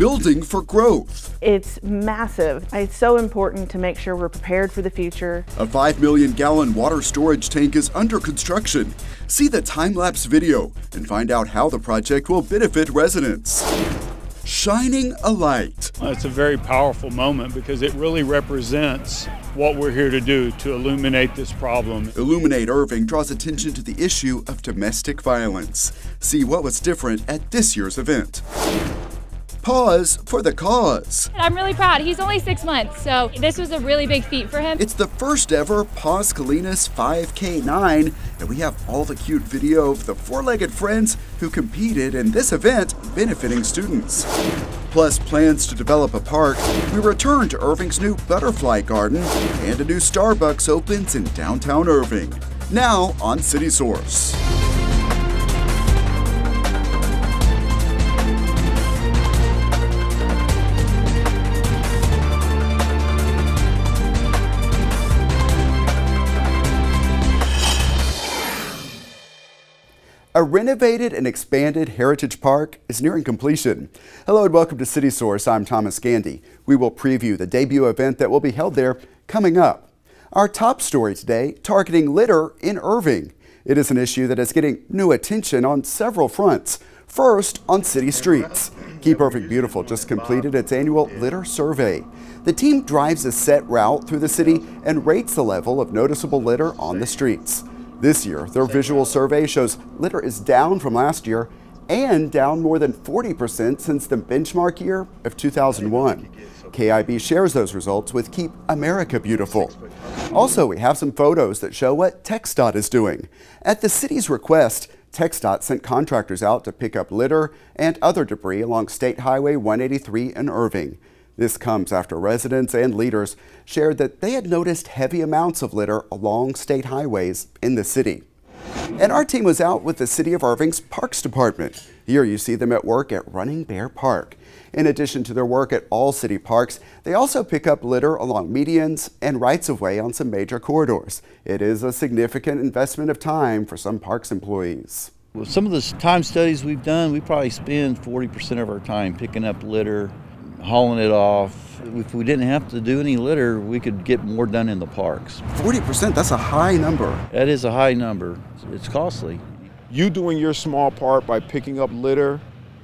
building for growth. It's massive. It's so important to make sure we're prepared for the future. A 5 million gallon water storage tank is under construction. See the time-lapse video and find out how the project will benefit residents. Shining a light. It's a very powerful moment because it really represents what we're here to do, to illuminate this problem. Illuminate Irving draws attention to the issue of domestic violence. See what was different at this year's event. Paws for the cause. I'm really proud. He's only 6 months, so this was a really big feat for him. It's the first ever Paws Salinas 5K9, and we have all the cute video of the four-legged friends who competed in this event benefiting students. Plus plans to develop a park, we return to Irving's new butterfly garden, and a new Starbucks opens in downtown Irving. Now on City Source. A renovated and expanded Heritage Park is nearing completion. Hello and welcome to City Source. I'm Thomas Gandy. We will preview the debut event that will be held there coming up. Our top story today, targeting litter in Irving. It is an issue that is getting new attention on several fronts. First, on city streets. Keep Irving Beautiful just completed its annual litter survey. The team drives a set route through the city and rates the level of noticeable litter on the streets. This year, their visual survey shows litter is down from last year and down more than 40% since the benchmark year of 2001. KIB shares those results with Keep America Beautiful. Also, we have some photos that show what TxDOT is doing. At the city's request, TxDOT sent contractors out to pick up litter and other debris along State Highway 183 in Irving. This comes after residents and leaders shared that they had noticed heavy amounts of litter along state highways in the city. And our team was out with the City of Irving's Parks Department. Here you see them at work at Running Bear Park. In addition to their work at all city parks, they also pick up litter along medians and rights-of-way on some major corridors. It is a significant investment of time for some parks employees. Well, some of the time studies we've done, we probably spend 40% of our time picking up litter, hauling it off. If we didn't have to do any litter, we could get more done in the parks. 40%, that's a high number. That is a high number. It's costly. You doing your small part by picking up litter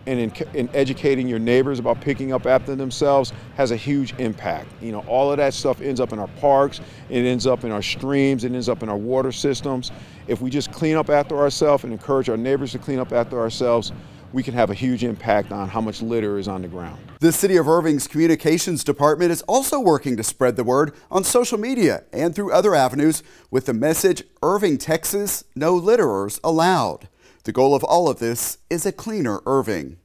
and in educating your neighbors about picking up after themselves has a huge impact. You know, all of that stuff ends up in our parks, it ends up in our streams, it ends up in our water systems. If we just clean up after ourselves and encourage our neighbors to clean up after ourselves, we can have a huge impact on how much litter is on the ground. The City of Irving's Communications Department is also working to spread the word on social media and through other avenues with the message, Irving, Texas, no litterers allowed. The goal of all of this is a cleaner Irving.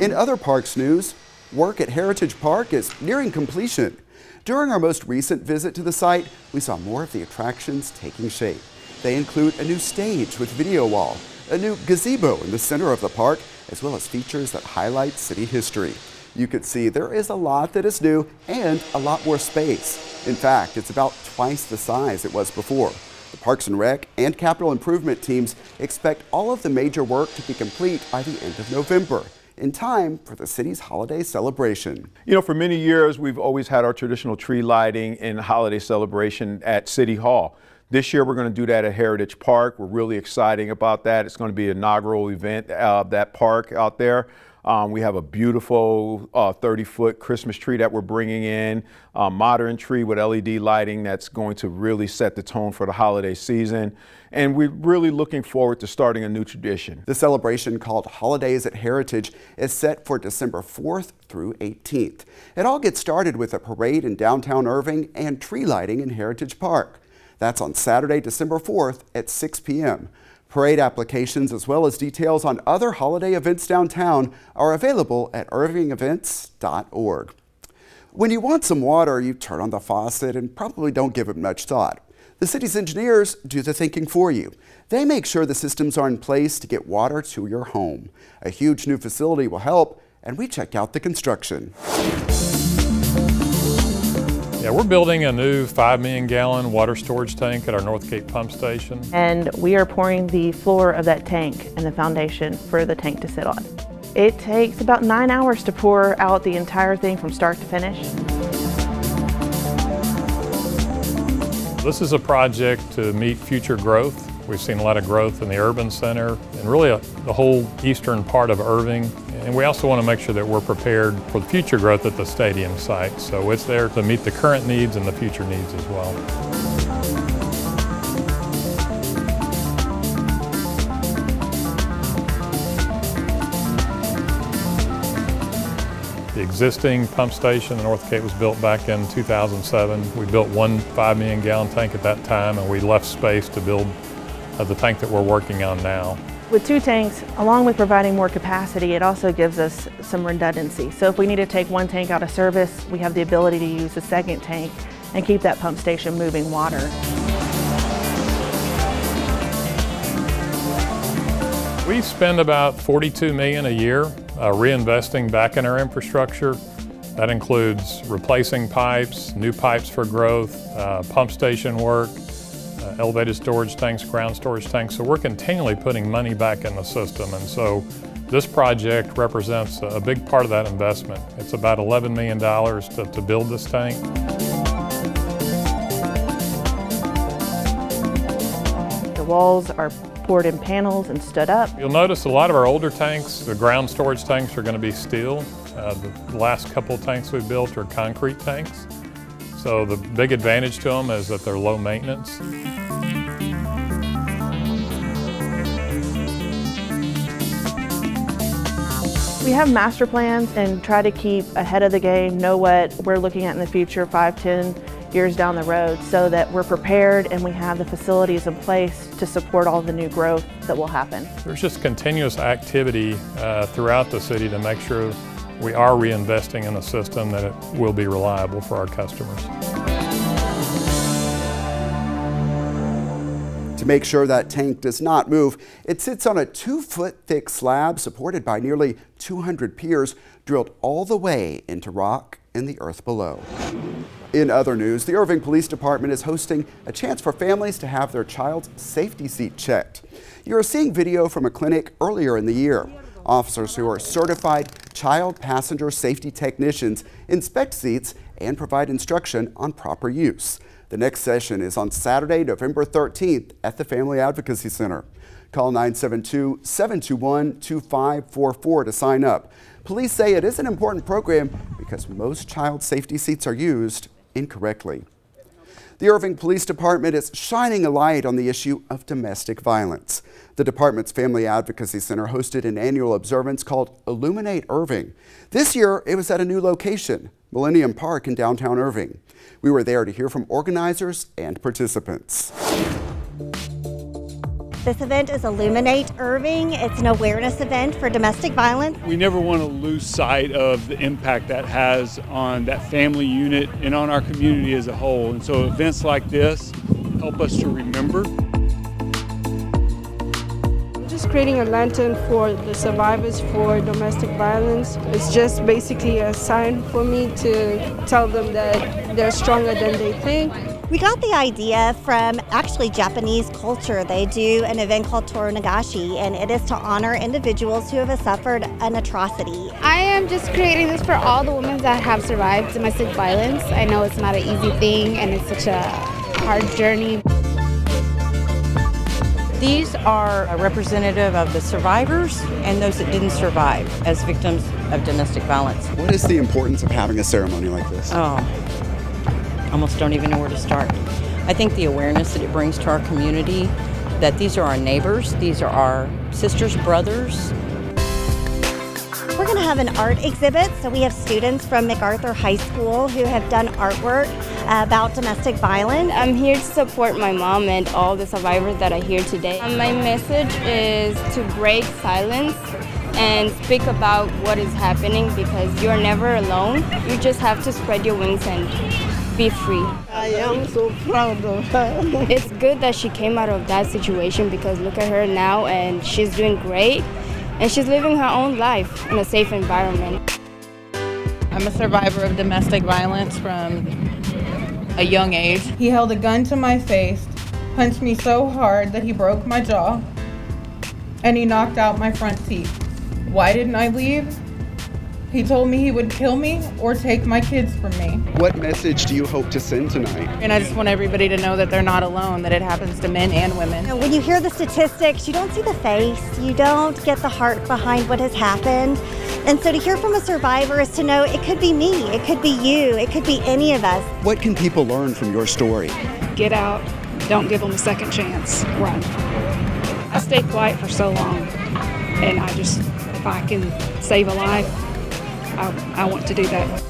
In other parks news, work at Heritage Park is nearing completion. During our most recent visit to the site, we saw more of the attractions taking shape. They include a new stage with video wall, a new gazebo in the center of the park, as well as features that highlight city history. You could see there is a lot that is new and a lot more space. In fact, it's about twice the size it was before. The Parks and Rec and Capital Improvement teams expect all of the major work to be complete by the end of November, in time for the city's holiday celebration. You know, for many years, we've always had our traditional tree lighting and holiday celebration at City Hall. This year, we're going to do that at Heritage Park. We're really excited about that. It's going to be an inaugural event of that park out there. We have a beautiful 30-foot Christmas tree that we're bringing in, a modern tree with LED lighting that's going to really set the tone for the holiday season. And we're really looking forward to starting a new tradition. The celebration, called Holidays at Heritage, is set for December 4th through 18th. It all gets started with a parade in downtown Irving and tree lighting in Heritage Park. That's on Saturday, December 4th at 6 p.m. Parade applications as well as details on other holiday events downtown are available at irvingevents.org. When you want some water, you turn on the faucet and probably don't give it much thought. The city's engineers do the thinking for you. They make sure the systems are in place to get water to your home. A huge new facility will help, and we checked out the construction. Yeah, we're building a new 5 million gallon water storage tank at our Northgate Pump Station. And we are pouring the floor of that tank and the foundation for the tank to sit on. It takes about 9 hours to pour out the entire thing from start to finish. This is a project to meet future growth. We've seen a lot of growth in the urban center and really the whole eastern part of Irving. And we also want to make sure that we're prepared for the future growth at the stadium site. So it's there to meet the current needs and the future needs as well. The existing pump station in Northgate was built back in 2007. We built one 5 million gallon tank at that time, and we left space to build the tank that we're working on now. With 2 tanks, along with providing more capacity, it also gives us some redundancy. So if we need to take one tank out of service, we have the ability to use the second tank and keep that pump station moving water. We spend about $42 million a year reinvesting back in our infrastructure. That includes replacing pipes, new pipes for growth, pump station work, elevated storage tanks, ground storage tanks. So we're continually putting money back in the system. And so this project represents a big part of that investment. It's about $11 million to build this tank. The walls are poured in panels and stood up. You'll notice a lot of our older tanks, the ground storage tanks, are going to be steel. The last couple of tanks we built are concrete tanks. So the big advantage to them is that they're low maintenance. We have master plans and try to keep ahead of the game, know what we're looking at in the future 5, 10 years down the road, so that we're prepared and we have the facilities in place to support all the new growth that will happen. There's just continuous activity throughout the city to make sure we are reinvesting in a system that it will be reliable for our customers. To make sure that tank does not move, it sits on a 2-foot thick slab supported by nearly 200 piers drilled all the way into rock in the earth below. In other news, the Irving Police Department is hosting a chance for families to have their child's safety seat checked. You're seeing video from a clinic earlier in the year. Officers who are certified child passenger safety technicians inspect seats and provide instruction on proper use. The next session is on Saturday, November 13th at the Family Advocacy Center. Call 972-721-2544 to sign up. Police say it is an important program because most child safety seats are used incorrectly. The Irving Police Department is shining a light on the issue of domestic violence. The department's Family Advocacy Center hosted an annual observance called Illuminate Irving. This year, it was at a new location, Millennium Park in downtown Irving. We were there to hear from organizers and participants. This event is Illuminate Irving. It's an awareness event for domestic violence. We never want to lose sight of the impact that has on that family unit and on our community as a whole. And so events like this help us to remember. Just creating a lantern for the survivors for domestic violence. It's just basically a sign for me to tell them that they're stronger than they think. We got the idea from actually Japanese culture. They do an event called Toru Nagashi, and it is to honor individuals who have suffered an atrocity. I am just creating this for all the women that have survived domestic violence. I know it's not an easy thing and it's such a hard journey. These are a representative of the survivors and those that didn't survive as victims of domestic violence. What is the importance of having a ceremony like this? Oh, almost don't even know where to start. I think the awareness that it brings to our community, that these are our neighbors, these are our sisters, brothers. We're going to have an art exhibit, so we have students from MacArthur High School who have done artwork about domestic violence. I'm here to support my mom and all the survivors that are here today. My message is to break silence and speak about what is happening because you're never alone. You just have to spread your wings and be free. I am so proud of her. It's good that she came out of that situation because look at her now and she's doing great and she's living her own life in a safe environment. I'm a survivor of domestic violence from a young age. He held a gun to my face, punched me so hard that he broke my jaw, and he knocked out my front teeth. Why didn't I leave? He told me he would kill me or take my kids from me. What message do you hope to send tonight? And I just want everybody to know that they're not alone, that it happens to men and women. When you hear the statistics, you don't see the face, you don't get the heart behind what has happened. And so to hear from a survivor is to know it could be me, it could be you, it could be any of us. What can people learn from your story? Get out, don't give them a second chance, run. I stayed quiet for so long, and if I can save a life, I want to do that.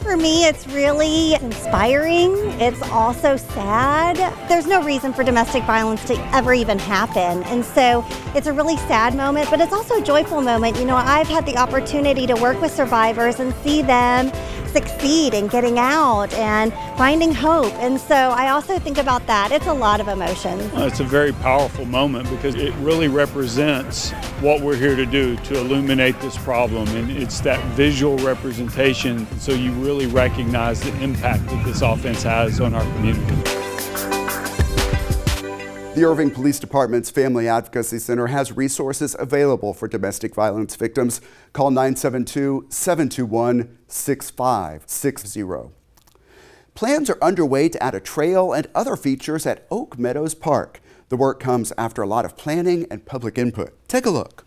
For me, it's really inspiring. It's also sad. There's no reason for domestic violence to ever even happen. And so it's a really sad moment, but it's also a joyful moment. You know, I've had the opportunity to work with survivors and see them succeed in getting out and finding hope. And so I also think about that. It's a lot of emotions. It's a very powerful moment because it really represents what we're here to do, to illuminate this problem. And it's that visual representation so you really recognize the impact that this offense has on our community. The Irving Police Department's Family Advocacy Center has resources available for domestic violence victims. Call 972-721-6560. Plans are underway to add a trail and other features at Oak Meadows Park. The work comes after a lot of planning and public input. Take a look.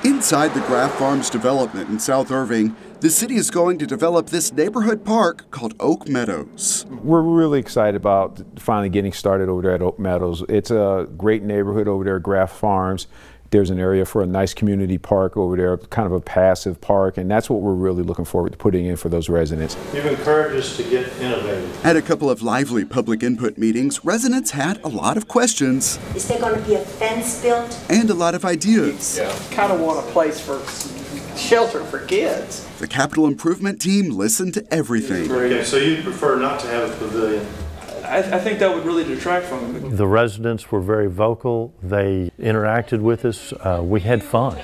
Inside the Graff Farms development in South Irving, the city is going to develop this neighborhood park called Oak Meadows. We're really excited about finally getting started over there at Oak Meadows. It's a great neighborhood over there at Graff Farms. There's an area for a nice community park over there, kind of a passive park, and that's what we're really looking forward to putting in for those residents. You've encouraged us to get innovative. At a couple of lively public input meetings, residents had a lot of questions. Is there going to be a fence built? And a lot of ideas. Yeah. Kind of want a place for shelter for kids. The capital improvement team listened to everything. Okay, so you prefer not to have a pavilion? I think that would really detract from it. The residents were very vocal. They interacted with us. We had fun.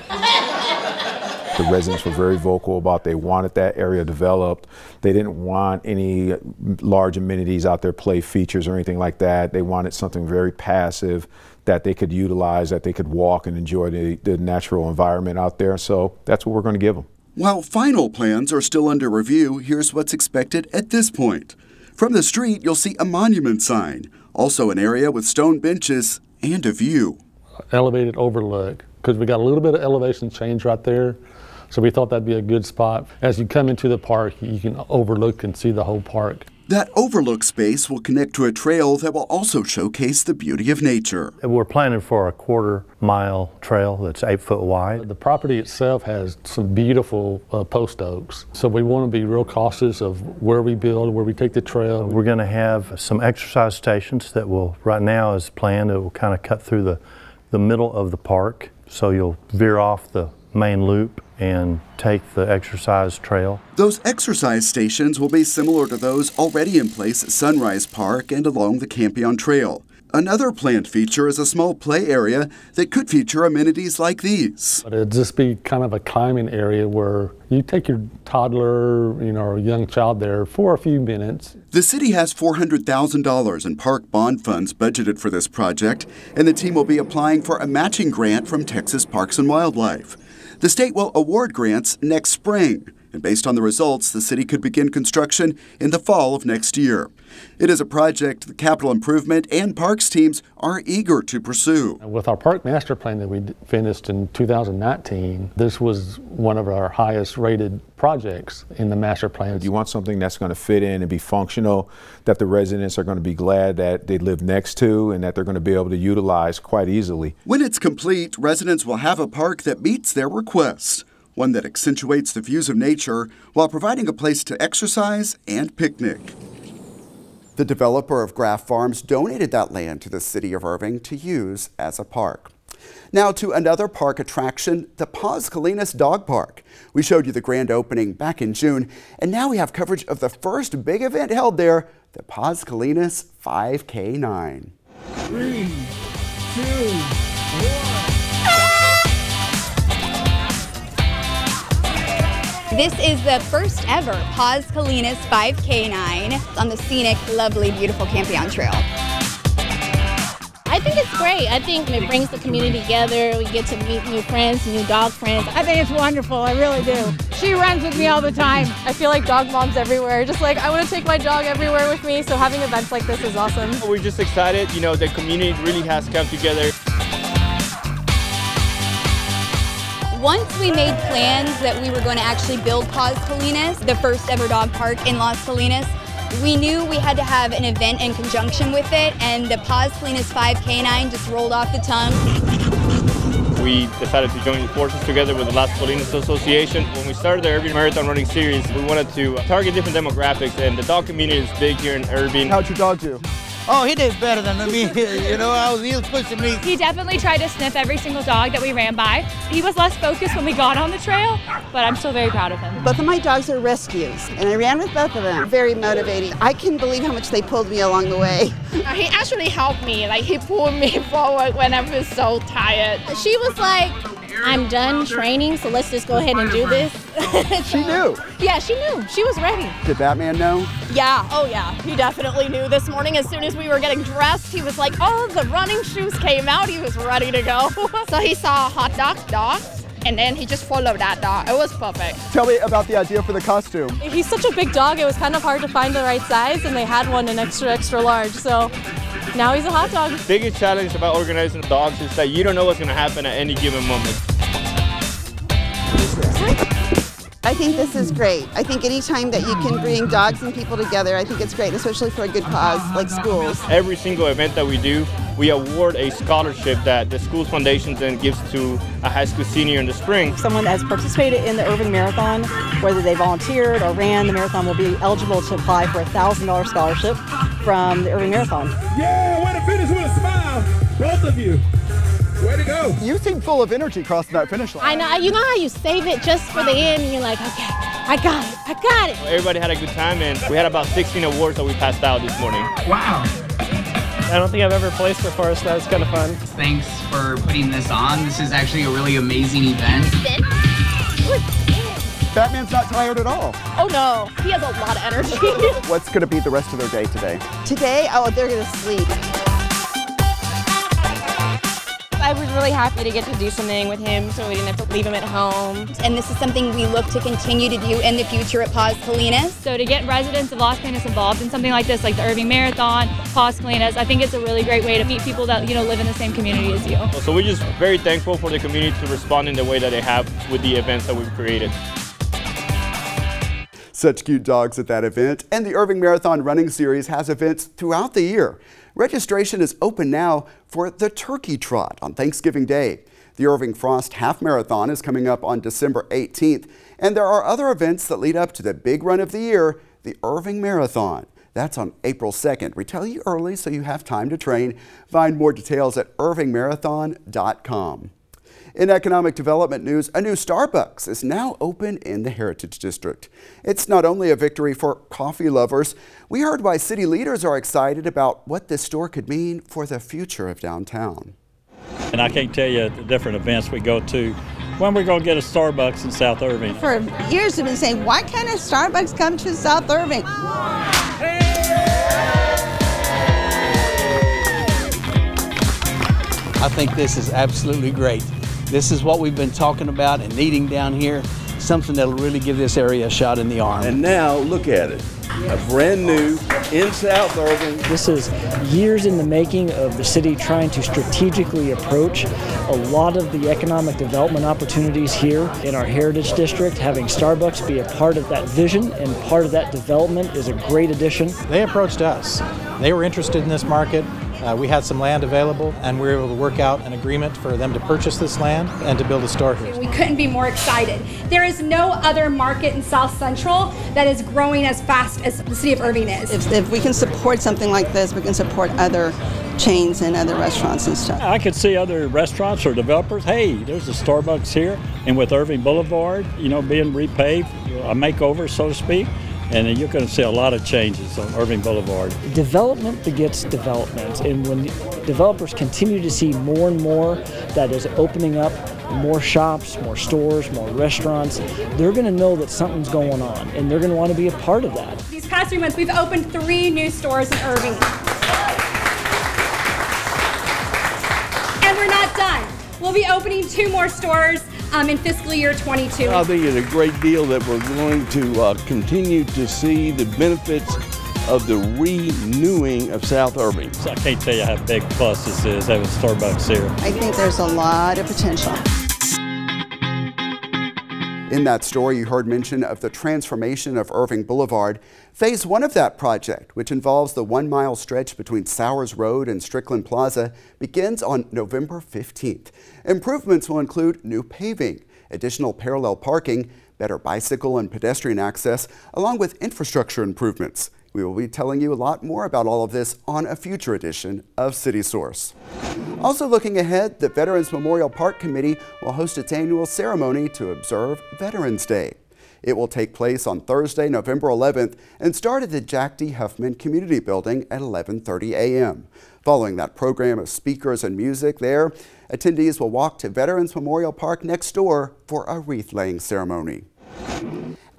The residents were very vocal about they wanted that area developed. They didn't want any large amenities out there, play features or anything like that. They wanted something very passive that they could utilize, that they could walk and enjoy the natural environment out there. So that's what we're going to give them. While final plans are still under review, here's what's expected at this point. From the street, you'll see a monument sign, also an area with stone benches and a view. Elevated overlook, because we got a little bit of elevation change right there, so we thought that'd be a good spot. As you come into the park, you can overlook and see the whole park. That overlook space will connect to a trail that will also showcase the beauty of nature. We're planning for a quarter-mile trail that's 8 foot wide. The property itself has some beautiful post oaks, so we want to be real cautious of where we build, where we take the trail. We're going to have some exercise stations that will, right now as planned, it will kind of cut through the middle of the park, so you'll veer off the main loop and take the exercise trail. Those exercise stations will be similar to those already in place at Sunrise Park and along the Campion Trail. Another planned feature is a small play area that could feature amenities like these. But it'd just be kind of a climbing area where you take your toddler, or a young child there for a few minutes. The city has $400,000 in park bond funds budgeted for this project, and the team will be applying for a matching grant from Texas Parks and Wildlife. The state will award grants next spring, and based on the results, the city could begin construction in the fall of next year. It is a project the capital improvement and parks teams are eager to pursue. With our park master plan that we finished in 2019, this was one of our highest rated projects in the master plan. You want something that's going to fit in and be functional, that the residents are going to be glad that they live next to and that they're going to be able to utilize quite easily. When it's complete, residents will have a park that meets their requests, one that accentuates the views of nature while providing a place to exercise and picnic. The developer of Graff Farms donated that land to the city of Irving to use as a park. Now to another park attraction, the Paws Salinas Dog Park. We showed you the grand opening back in June, and now we have coverage of the first big event held there, the Paws Salinas 5K9. 3, 2, 1. This is the first ever Paws Salinas 5K9 on the scenic, lovely, beautiful Campeon Trail. I think it's great. I think it brings the community together. We get to meet new friends, new dog friends. I think it's wonderful. I really do. She runs with me all the time. I feel like dog moms everywhere. Just like I want to take my dog everywhere with me, so having events like this is awesome. We're just excited. You know, the community really has come together. Once we made plans that we were going to actually build Paws Salinas, the first ever dog park in Las Salinas, we knew we had to have an event in conjunction with it, and the Paws Salinas 5K9 just rolled off the tongue. We decided to join forces together with the Las Salinas Association. When we started the Irving Marathon running series, we wanted to target different demographics, and the dog community is big here in Irving. How'd your dog do? Oh, he did better than me. You know, he was pushing me. He definitely tried to sniff every single dog that we ran by. He was less focused when we got on the trail, but I'm still very proud of him. Both of my dogs are rescues, and I ran with both of them. Very motivating. I couldn't believe how much they pulled me along the way. He actually helped me. Like, he pulled me forward when I was so tired. She was like, I'm done training, so let's just go ahead and do this. She knew. Yeah, she knew. She was ready. Did Batman know? Yeah, oh yeah, he definitely knew. This morning, as soon as we were getting dressed, he was like, oh, the running shoes came out. He was ready to go. So he saw a hot dog, and then he just followed that dog. It was perfect. Tell me about the idea for the costume. He's such a big dog, it was kind of hard to find the right size, and they had one in extra large, so now he's a hot dog. The biggest challenge about organizing dogs is that you don't know what's going to happen at any given moment. I think this is great. I think anytime that you can bring dogs and people together, I think it's great, especially for a good cause like schools. Every single event that we do, we award a scholarship that the school's foundation then gives to a high school senior in the spring. Someone that has participated in the Irving Marathon, whether they volunteered or ran the marathon, will be eligible to apply for a $1,000 scholarship from the Irving Marathon. Yeah, way to finish with a smile, both of you. Way to go. You seem full of energy crossing that finish line. I know, you know how you save it just for the end, and you're like, okay, I got it. Everybody had a good time, and we had about 16 awards that we passed out this morning. Wow. I don't think I've ever placed before, so that was kind of fun. Thanks for putting this on. This is actually a really amazing event. Batman's not tired at all. Oh no, he has a lot of energy. What's going to be the rest of their day today? Today, oh, they're going to sleep. I was really happy to get to do something with him so we didn't have to leave him at home. And this is something we look to continue to do in the future at Paws Salinas. So to get residents of Las Salinas involved in something like this, like the Irving Marathon, Paws Salinas, I think it's a really great way to meet people that live in the same community as you. So we're just very thankful for the community to respond in the way that they have with the events that we've created. Such cute dogs at that event, and the Irving Marathon Running Series has events throughout the year. Registration is open now for the Turkey Trot on Thanksgiving Day. The Irving Frost Half Marathon is coming up on December 18th, and there are other events that lead up to the big run of the year, the Irving Marathon. That's on April 2nd. We tell you early so you have time to train. Find more details at irvingmarathon.com. In economic development news, a new Starbucks is now open in the Heritage District. It's not only a victory for coffee lovers, we heard why city leaders are excited about what this store could mean for the future of downtown. And I can't tell you the different events we go to when we're going to get a Starbucks in South Irving. For years we've been saying, why can't a Starbucks come to South Irving? I think this is absolutely great. This is what we've been talking about and needing down here, something that'll really give this area a shot in the arm. And now look at it, a brand new in South Irving. This is years in the making of the city trying to strategically approach a lot of the economic development opportunities here in our Heritage District. Having Starbucks be a part of that vision and part of that development is a great addition. They approached us. They were interested in this market. We had some land available, and we were able to work out an agreement for them to purchase this land and to build a store here. We couldn't be more excited. There is no other market in South Central that is growing as fast as the city of Irving is. If we can support something like this, we can support other chains and other restaurants and stuff. I could see other restaurants or developers, hey, there's a Starbucks here, and with Irving Boulevard, being repaved, a makeover, so to speak, and you're going to see a lot of changes on Irving Boulevard. Development begets development, and when developers continue to see more and more that is opening up, more shops, more stores, more restaurants, they're going to know that something's going on, and they're going to want to be a part of that. These past 3 months, we've opened 3 new stores in Irving. And we're not done. We'll be opening 2 more stores in fiscal year 22. I think it's a great deal that we're going to continue to see the benefits of the renewing of South Irving. So I can't tell you how big plus this is having Starbucks here. I think there's a lot of potential. In that story, you heard mention of the transformation of Irving Boulevard. Phase 1 of that project, which involves the 1-mile stretch between Sowers Road and Strickland Plaza, begins on November 15th. Improvements will include new paving, additional parallel parking, better bicycle and pedestrian access, along with infrastructure improvements. We will be telling you a lot more about all of this on a future edition of City Source. Also looking ahead, the Veterans Memorial Park Committee will host its annual ceremony to observe Veterans Day. It will take place on Thursday, November 11th and start at the Jack D. Huffman Community Building at 11:30 a.m. Following that program of speakers and music there, attendees will walk to Veterans Memorial Park next door for a wreath-laying ceremony.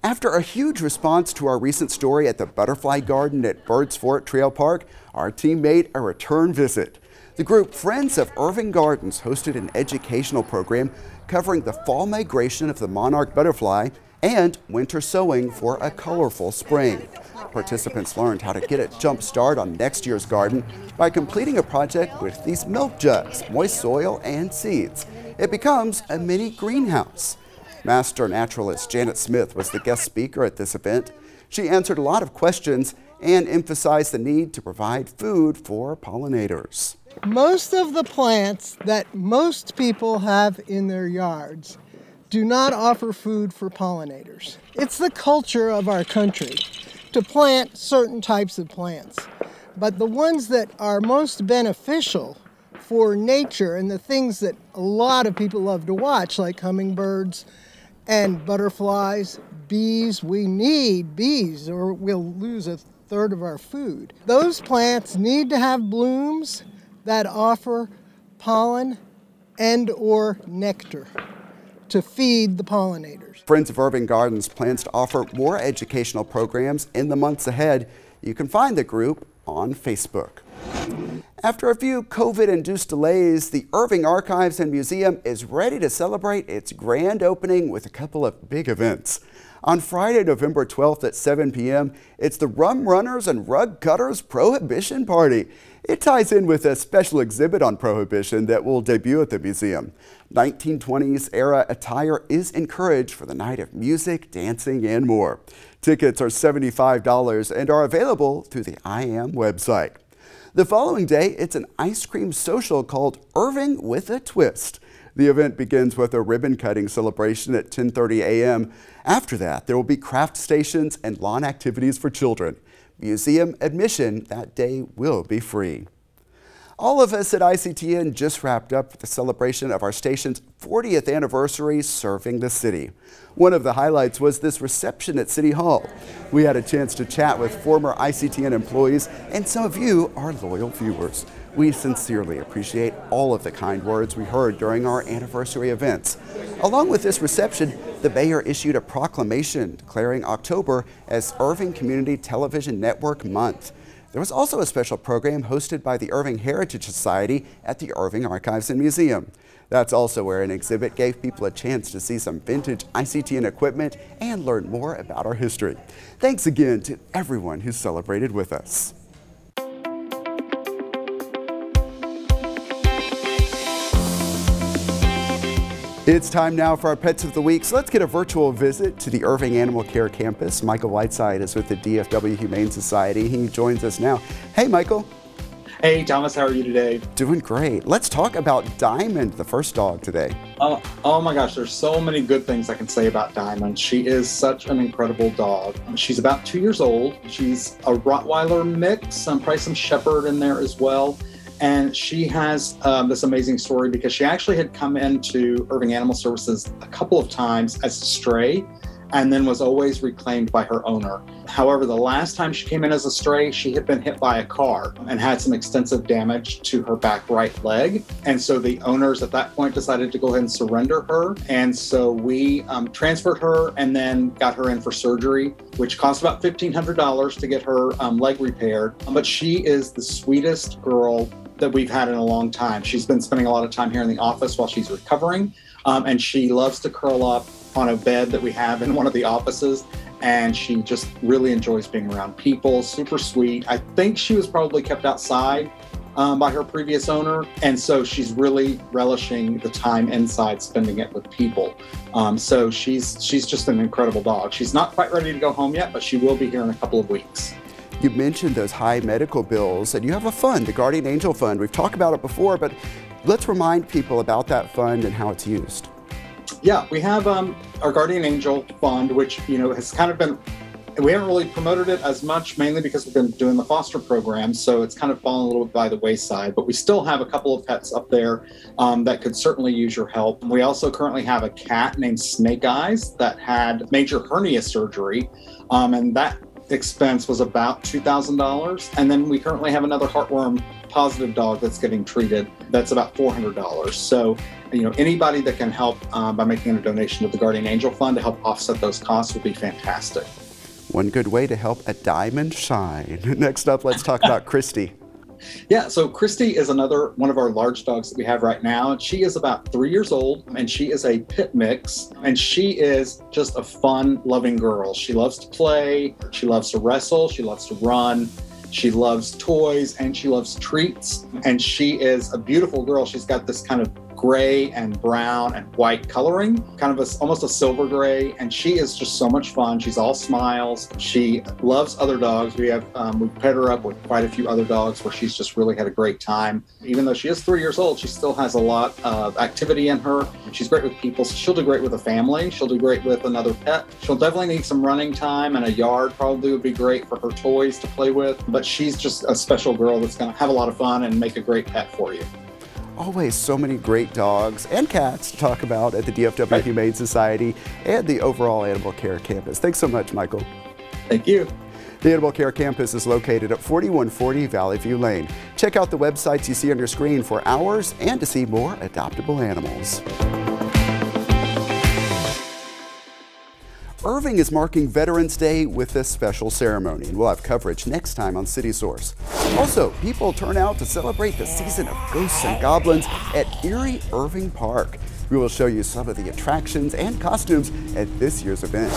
After a huge response to our recent story at the Butterfly Garden at Birds Fort Trail Park, our team made a return visit. The group Friends of Irving Gardens hosted an educational program covering the fall migration of the monarch butterfly and winter sowing for a colorful spring. Participants learned how to get a jump start on next year's garden by completing a project with these milk jugs, moist soil, and seeds. It becomes a mini greenhouse. Master naturalist Janet Smith was the guest speaker at this event. She answered a lot of questions and emphasized the need to provide food for pollinators. Most of the plants that most people have in their yards do not offer food for pollinators. It's the culture of our country to plant certain types of plants, but the ones that are most beneficial for nature and the things that a lot of people love to watch, like hummingbirds and butterflies, bees. We need bees or we'll lose 1/3 of our food. Those plants need to have blooms that offer pollen and or nectar to feed the pollinators. Friends of Irving Gardens plans to offer more educational programs in the months ahead. You can find the group on Facebook. After a few COVID-induced delays, the Irving Archives and Museum is ready to celebrate its grand opening with a couple of big events. On Friday, November 12th at 7 p.m., it's the Rum Runners and Rug Cutters Prohibition Party. It ties in with a special exhibit on Prohibition that will debut at the museum. 1920s era attire is encouraged for the night of music, dancing, and more. Tickets are $75 and are available through the IAM website. The following day, it's an ice cream social called Irving with a Twist. The event begins with a ribbon-cutting celebration at 10:30 a.m. After that, there will be craft stations and lawn activities for children. Museum admission that day will be free. All of us at ICTN just wrapped up the celebration of our station's 40th anniversary serving the city. One of the highlights was this reception at City Hall. We had a chance to chat with former ICTN employees and some of you, our loyal viewers. We sincerely appreciate all of the kind words we heard during our anniversary events. Along with this reception, the mayor issued a proclamation declaring October as Irving Community Television Network Month. There was also a special program hosted by the Irving Heritage Society at the Irving Archives and Museum. That's also where an exhibit gave people a chance to see some vintage ICTN equipment and learn more about our history. Thanks again to everyone who celebrated with us. It's time now for our Pets of the Week, so let's get a virtual visit to the Irving Animal Care Campus. Michael Whiteside is with the DFW Humane Society. He joins us now. Hey, Michael. Hey, Thomas, how are you today? Doing great. Let's talk about Diamond, the first dog today. Oh my gosh, there's so many good things I can say about Diamond. She is such an incredible dog. She's about 2 years old. She's a Rottweiler mix, probably some Shepherd in there as well. And she has this amazing story because she actually had come into Irving Animal Services a couple of times as a stray. and then was always reclaimed by her owner. However, the last time she came in as a stray, she had been hit by a car and had some extensive damage to her back right leg. And so the owners at that point decided to go ahead and surrender her. And so we transferred her and then got her in for surgery, which cost about $1,500 to get her leg repaired. But she is the sweetest girl that we've had in a long time. She's been spending a lot of time here in the office while she's recovering. And she loves to curl up on a bed that we have in one of the offices, and she just really enjoys being around people. Super sweet. I think she was probably kept outside by her previous owner, and so she's really relishing the time inside, spending it with people. So she's just an incredible dog. She's not quite ready to go home yet, but she will be here in a couple of weeks. You mentioned those high medical bills, and you have a fund, the Guardian Angel Fund. We've talked about it before, but let's remind people about that fund and how it's used. Yeah, we have our Guardian Angel Fund, which, has kind of been, we haven't really promoted it as much, mainly because we've been doing the foster program, so it's kind of fallen a little bit by the wayside, but we still have a couple of pets up there that could certainly use your help. We also currently have a cat named Snake Eyes that had major hernia surgery, and that expense was about $2,000. And then we currently have another heartworm positive dog that's getting treated. That's about $400. So, anybody that can help by making a donation to the Guardian Angel Fund to help offset those costs would be fantastic. One good way to help a diamond shine. Next up, let's talk about Christy. Yeah, so Christy is another one of our large dogs that we have right now. She is about 3 years old, and she is a pit mix, and she is just a fun, loving girl. She loves to play, she loves to wrestle, she loves to run, she loves toys, and she loves treats, and she is a beautiful girl. She's got this kind of gray and brown and white coloring, kind of almost a silver gray, and she is just so much fun. She's all smiles. She loves other dogs. We've paired her up with quite a few other dogs where she's just really had a great time. Even though she is 3 years old, she still has a lot of activity in her. She's great with people. So she'll do great with a family. She'll do great with another pet. She'll definitely need some running time, and a yard probably would be great for her toys to play with. But she's just a special girl that's going to have a lot of fun and make a great pet for you. Always so many great dogs and cats to talk about at the DFW Humane Society and the overall Animal Care Campus. Thanks so much, Michael. Thank you. The Animal Care Campus is located at 4140 Valley View Lane. Check out the websites you see on your screen for hours and to see more adoptable animals. Irving is marking Veterans Day with a special ceremony, and we'll have coverage next time on City Source. Also, people turn out to celebrate the season of ghosts and goblins at Erie Irving Park. We will show you some of the attractions and costumes at this year's event.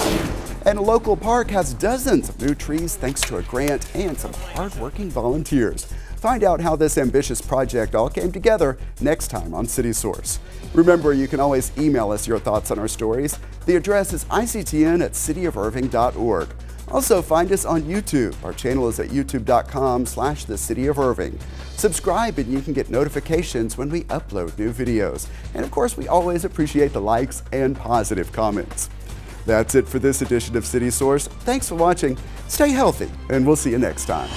And a local park has dozens of new trees thanks to a grant and some hard-working volunteers. Find out how this ambitious project all came together next time on City Source. Remember, you can always email us your thoughts on our stories. The address is ictn@cityofirving.org. Also, find us on YouTube. Our channel is at youtube.com/thecityofirving. Subscribe and you can get notifications when we upload new videos. And of course, we always appreciate the likes and positive comments. That's it for this edition of City Source. Thanks for watching. Stay healthy, and we'll see you next time.